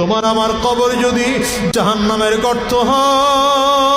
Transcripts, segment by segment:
তোমার আমার কবর যদি জাহান্নামের গর্ত হয়,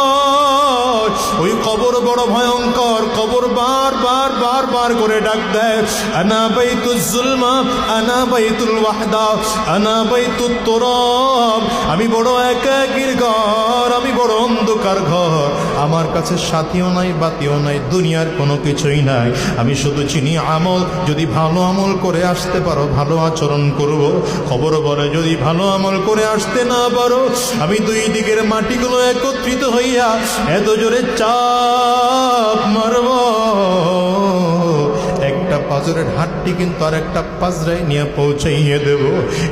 ওই কবর বড় ভয়ঙ্কর। কবর বার করে ডাক দেয়, আনা বাইতুল জুলমা, আনা বাইতুল ওয়াহদা, আনা বাইতুত তুরাব। আমি বড় একাকীর ঘর, আমি বড় অন্ধকার ঘর। আমার কাছে সাথীও নাই, বাতিও নাই, দুনিয়ার কোনো কিছুই নাই। আমি শুধু চিনি আমল। যদি ভালো আমল করে আসতে পারো, ভালো আচরণ করব। খবর বলে যদি ভালো আমল করে আসতে না পারো, আমি দুই দিকের মাটিগুলো একত্রিত হইয়া এত জোরে চাপ মারব, একটা পাজরের হাটটি কিন্তু আর একটা পাজরায় নিয়ে পৌঁছাইয়ে দেব।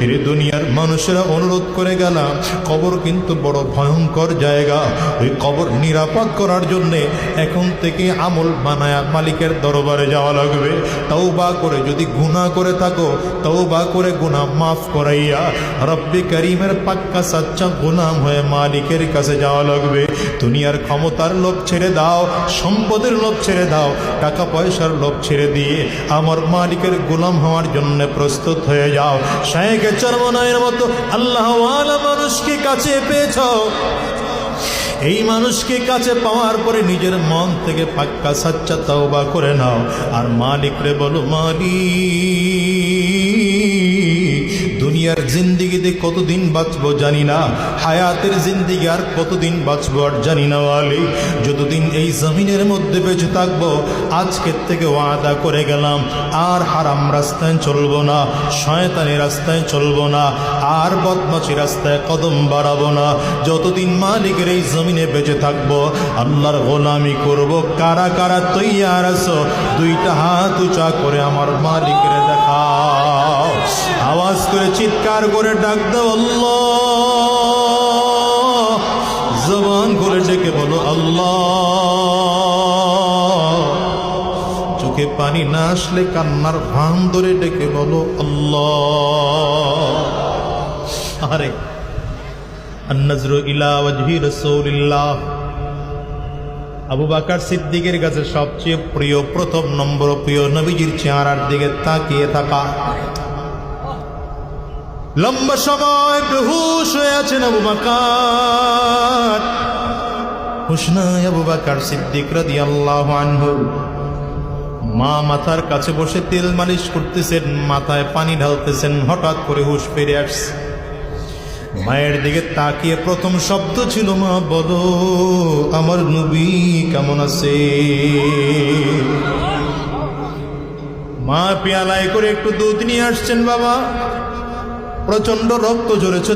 এর দুনিয়ার মানুষেরা অনুরোধ করে গেলাম, কবর কিন্তু বড় ভয়ঙ্কর জায়গা। ওই কবর নিরাপদ করার জন্যে এখন থেকে আমল বানায়া মালিকের দরবারে যাওয়া লাগবে। তওবা করে যদি গুনাহ করে থাকো, তওবা করে গুনাহ মাফ করাইয়া রব্বে করিমের পাক্কা সাচ্চা গোলাম হয়ে মালিকের কাছে যাওয়া লাগবে। দুনিয়ার ক্ষমতার লোভ ছেড়ে দাও, সম্পদের লোভ ছেড়ে দাও, টাকা পয়সার লোভ ছেড়ে দিয়ে আমার মালিকের গোলাম হওয়ার জন্য প্রস্তুত হয়ে যাও। শায়েখে চরমনায়ের মতো আল্লাহ ওয়ালা মানুষকে কাছে পেয়েছ। এই মানুষকে কাছে পাওয়ার পরে নিজের মন থেকে পাক্কা সাচ্চা তওবা করে নাও, আর মালিকরে বলো, মালিক দুনিয়ার জিন্দিগিতে কতদিন বাঁচবো জানি না, হায়াতের জিন্দিগি আর কতদিন বাঁচবো আর জানি না। মালিক যতদিন এই জমিনের মধ্যে বেঁচে থাকবো, আজকের থেকে ওয়াদা করে গেলাম আর হারাম রাস্তায় চলবো না, শয়তানের রাস্তায় চলবো না, আর বদমাশি রাস্তায় কদম বাড়াবো না। যতদিন মালিকের এই জমিনে বেঁচে থাকবো, আল্লাহর গোলামি করব। কারা কারা তৈয়ার আছো? দুইটা হাত উঁচা করে আমার মালিকের দেখাও। আওয়াজ করে চিৎকার করে ডাক দাও, আল্লাহ। জবান করে ডেকে বলো, আল্লাহ। চোখে পানি না আসলে কান্নার ভান ধরে ডেকে বলো, আল্লাহ। আরে আন-নাজরু ইলা ওয়াজহি রাসূলিল্লাহ। আবু বকর সিদ্দিকের কাছে সবচেয়ে প্রিয়, প্রথম নম্বর প্রিয় নবীজির চেহারার দিকে তাকিয়ে থাকা। লম্বা সময় বেহুশ হয়ে আছেন আবু বকর। হুশ নাই আবু বকর সিদ্দিক রাদিয়াল্লাহু আনহু। মা মাথার কাছে বসে তেল মালিশ করতেছেন, মাথায় পানি ঢালতেছেন। হঠাৎ করে হুশ ফিরে আসছে। মায়ের দিকে তাকিয়ে প্রথম শব্দ ছিল, মা বলো আমার নবী কেমন আছে? মা পেয়ালায় করে একটু দুধ নিয়ে আসছেন। বাবা প্রচন্ড রক্ত ঝরেছে।